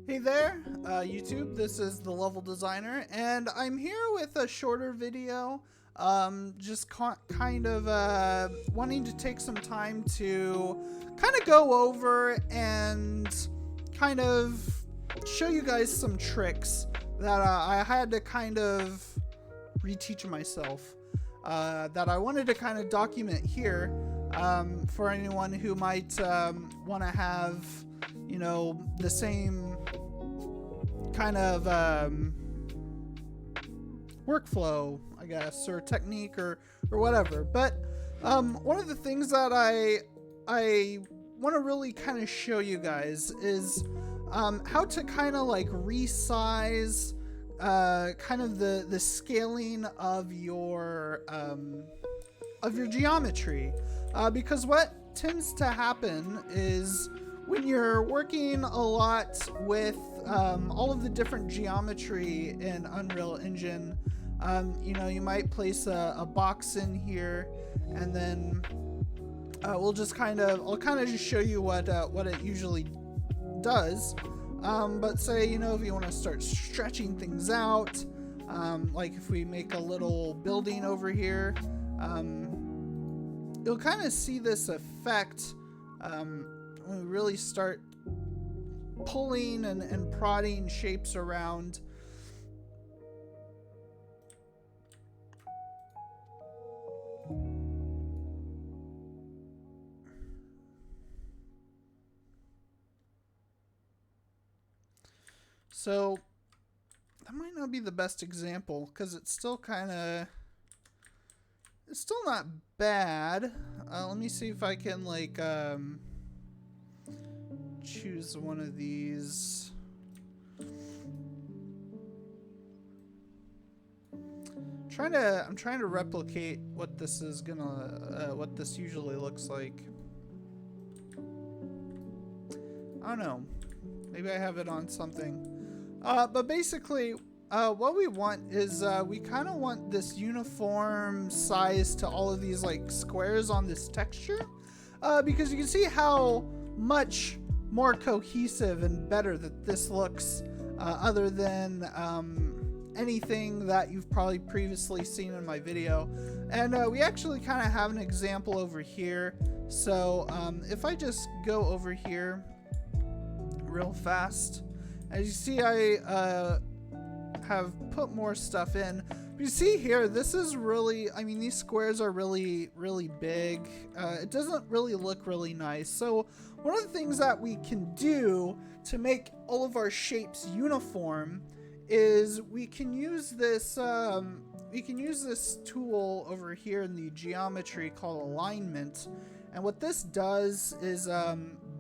Hey there, YouTube. This is the Level Designer, and I'm here with a shorter video. Just kind of wanting to take some time to kind of go over and kind of show you guys some tricks that I had to kind of reteach myself. That I wanted to kind of document here for anyone who might want to have, you know, the same kind of workflow, I guess, or technique, or whatever. But one of the things that I want to really kind of show you guys is how to kind of like resize kind of the scaling of your geometry, because what tends to happen is when you're working a lot with all of the different geometry in Unreal Engine, you know, you might place a box in here, and then I'll kind of just show you what it usually does. But say, you know, if you want to start stretching things out, like if we make a little building over here, you'll kind of see this effect when we really start pulling and prodding shapes around. So that might not be the best example because it's still not bad. Let me see if I can like choose one of these. I'm trying to replicate what this is gonna what this usually looks like. I don't know. Maybe I have it on something. But basically, what we want is we kind of want this uniform size to all of these like squares on this texture, because you can see how much more cohesive and better that this looks, other than anything that you've probably previously seen in my video. And we actually kind of have an example over here. So if I just go over here real fast, as you see, I have put more stuff in. But you see here, this is really, I mean, these squares are really, really big. It doesn't really look really nice. So one of the things that we can do to make all of our shapes uniform is we can use this tool over here in the geometry called alignment. And what this does is,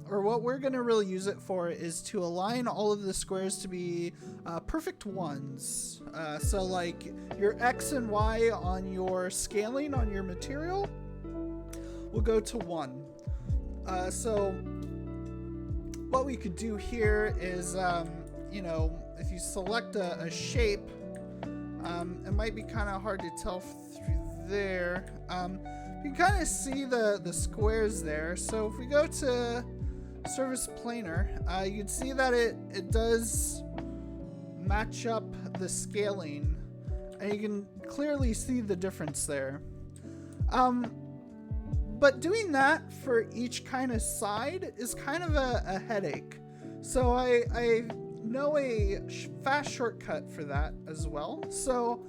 or what we're going to really use it for, is to align all of the squares to be perfect ones. So like your X and Y on your scaling on your material will go to 1. So what we could do here is, you know, if you select a shape, it might be kind of hard to tell through there. You can kind of see the squares there. So if we go to Surface Planar, you can see that it does match up the scaling, and you can clearly see the difference there. But doing that for each kind of side is kind of a headache. So I know a fast shortcut for that as well. So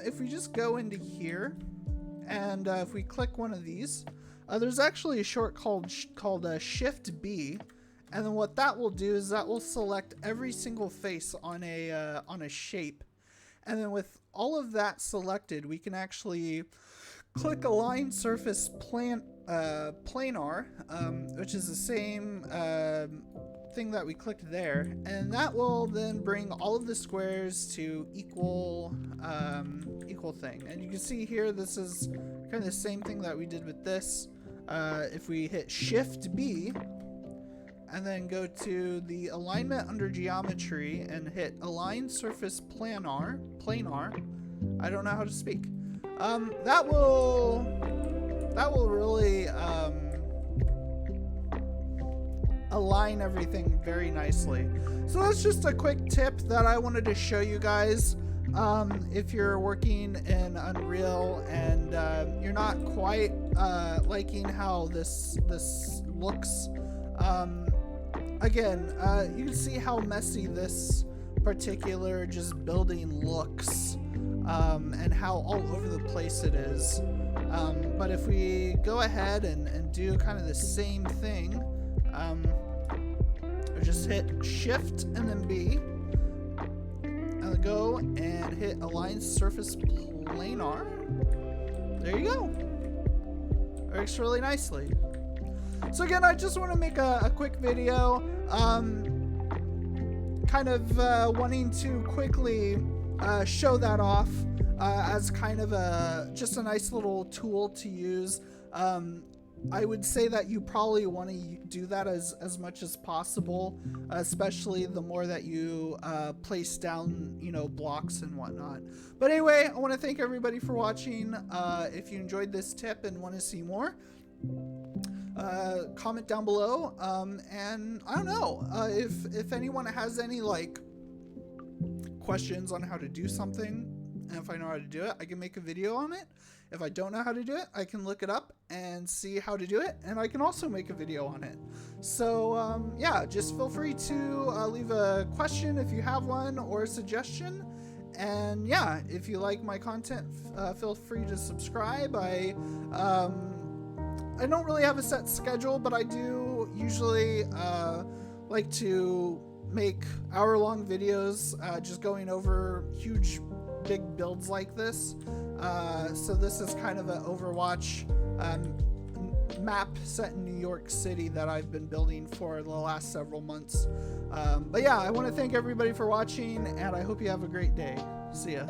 if we just go into here, and if we click one of these, there's actually a short called Shift B, and then what that will do is that will select every single face on a shape, and then with all of that selected, we can actually click Align Surface Planar, which is the same thing that we clicked there, and that will then bring all of the squares to equal thing. And you can see here, this is kind of the same thing that we did with this. If we hit Shift B and then go to the alignment under geometry and hit Align Surface Planar, I don't know how to speak. That will really align everything very nicely. So that's just a quick tip that I wanted to show you guys. If you're working in Unreal and you're not quite liking how this looks, again, you can see how messy this particular just building looks, and how all over the place it is. But if we go ahead and do kind of the same thing, just hit Shift and then B, and go and hit Align Surface Planar. There you go. Works really nicely. So again, I just want to make a quick video, kind of wanting to quickly show that off as kind of just a nice little tool to use. I would say that you probably want to do that as much as possible, especially the more that you place down, blocks and whatnot. But anyway, I want to thank everybody for watching. If you enjoyed this tip and want to see more, comment down below. And I don't know, if anyone has any questions on how to do something, and if I know how to do it, I can make a video on it. If I don't know how to do it, I can look it up and see how to do it, and I can also make a video on it. So yeah, just feel free to leave a question if you have one, or a suggestion. And yeah, if you like my content, feel free to subscribe. I don't really have a set schedule, but I do usually like to make hour-long videos, just going over huge big builds like this. So this is kind of an Overwatch map set in New York City that I've been building for the last several months. But yeah, I want to thank everybody for watching, and I hope you have a great day. See ya.